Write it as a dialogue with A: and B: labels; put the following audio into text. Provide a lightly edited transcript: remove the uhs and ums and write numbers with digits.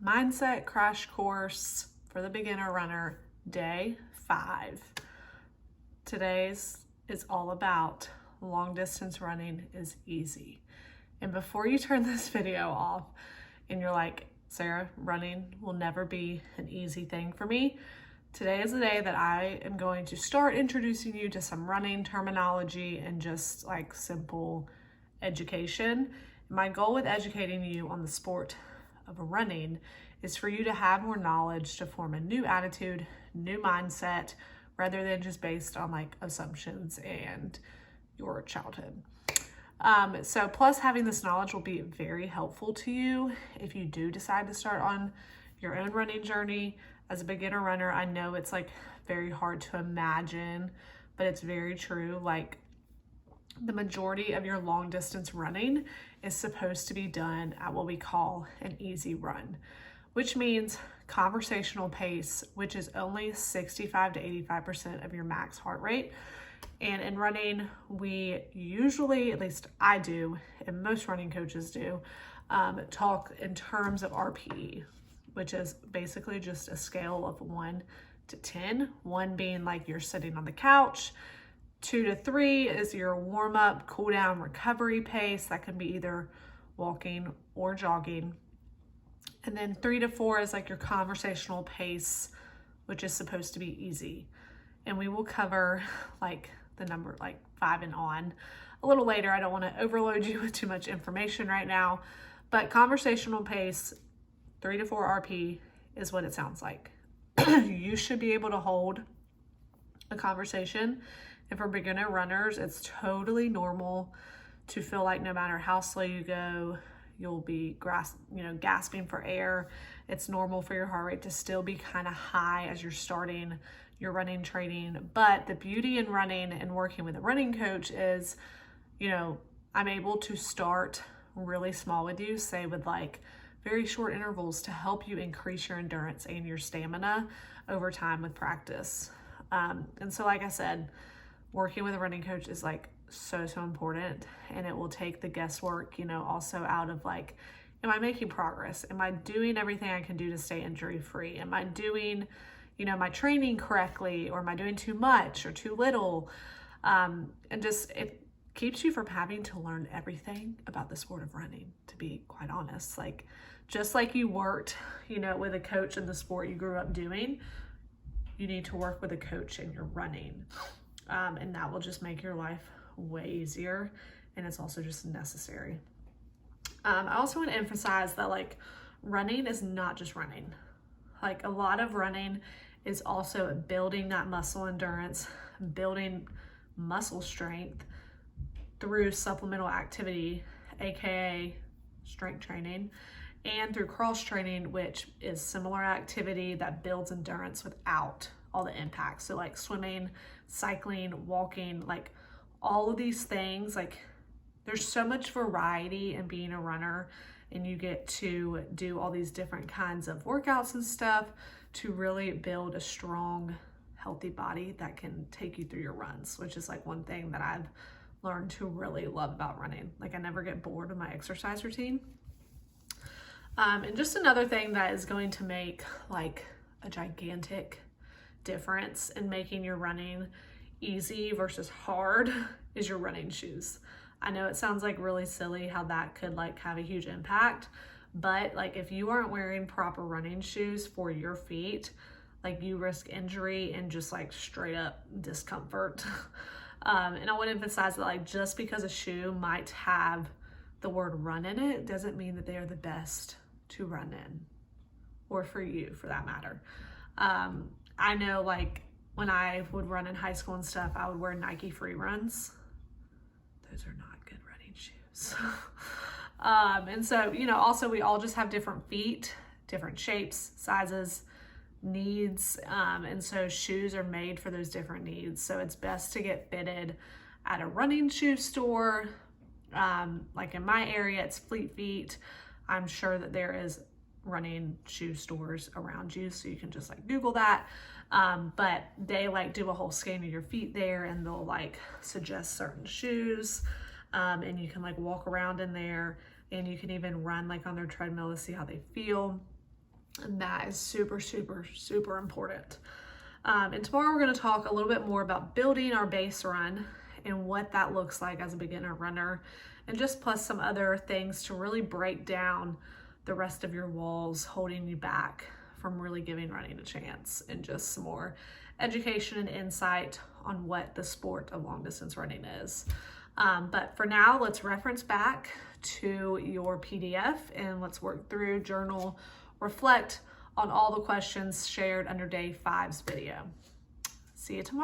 A: Mindset Crash Course for the Beginner Runner, Day 5. Today's is all about long distance running is easy. And before you turn this video off and you're like, Sarah, running will never be an easy thing for me, today is the day that I am going to start introducing you to some running terminology and just like simple education. My goal with educating you on the sport of running is for you to have more knowledge to form a new attitude, new mindset, rather than just based on like assumptions and your childhood. So plus having this knowledge will be very helpful to you if you do decide to start on your own running journey. As a beginner runner, I know it's like very hard to imagine, but it's very true. Like the majority of your long distance running is supposed to be done at what we call an easy run, which means conversational pace, which is only 65 to 85% of your max heart rate. And in running, we usually, at least I do, and most running coaches do, talk in terms of RPE, which is basically just a scale of 1 to 10, 1 being like you're sitting on the couch, 2 to 3 is your warm-up, cool-down, recovery pace. That can be either walking or jogging. And then 3 to 4 is like your conversational pace, which is supposed to be easy. And we will cover like the number like 5 and on a little later. I don't want to overload you with too much information right now, but conversational pace, 3 to 4 RP is what it sounds like. You should be able to hold a conversation. And for beginner runners, it's totally normal to feel like no matter how slow you go, you'll be gasping for air. It's normal for your heart rate to still be kind of high as you're starting your running training. But the beauty in running and working with a running coach is, I'm able to start really small with you, say with like very short intervals to help you increase your endurance and your stamina over time with practice. And so like I said, working with a running coach is like so important, and it will take the guesswork, also out of like, am I making progress? Am I doing everything I can do to stay injury free? Am I doing, my training correctly, or am I doing too much or too little? And just, it keeps you from having to learn everything about the sport of running, to be quite honest. Like, just like you worked, with a coach in the sport you grew up doing, you need to work with a coach in your running. And that will just make your life way easier, and it's also just necessary. I also want to emphasize that like running is not just running. Like a lot of running is also building that muscle endurance, building muscle strength through supplemental activity, aka strength training, and through cross training, which is similar activity that builds endurance without all the impacts. So like swimming, cycling, walking, like all of these things, like there's so much variety in being a runner, and you get to do all these different kinds of workouts and stuff to really build a strong, healthy body that can take you through your runs, which is like one thing that I've learned to really love about running. Like I never get bored of my exercise routine. And just another thing that is going to make like a gigantic difference in making your running easy versus hard is your running shoes. I know it sounds like really silly how that could like have a huge impact, but like if you aren't wearing proper running shoes for your feet, like you risk injury and just like straight up discomfort. And I want to emphasize that like just because a shoe might have the word run in it doesn't mean that they are the best to run in, or for you for that matter. I know like when I would run in high school and stuff, I would wear Nike Free Runs. Those are not good running shoes. And so, also we all just have different feet, different shapes, sizes, needs. And so shoes are made for those different needs. So it's best to get fitted at a running shoe store. Like in my area, it's Fleet Feet. I'm sure that there is running shoe stores around you, so you can just like Google that. But they like do a whole scan of your feet there, and they'll like suggest certain shoes, and you can like walk around in there, and you can even run like on their treadmill to see how they feel. And that is super, super, super important. And tomorrow we're going to talk a little bit more about building our base run and what that looks like as a beginner runner, and just plus some other things to really break down the rest of your walls holding you back from really giving running a chance, and just some more education and insight on what the sport of long distance running is. But for now, let's reference back to your PDF and let's work through, journal, reflect on all the questions shared under day 5's video. See you tomorrow.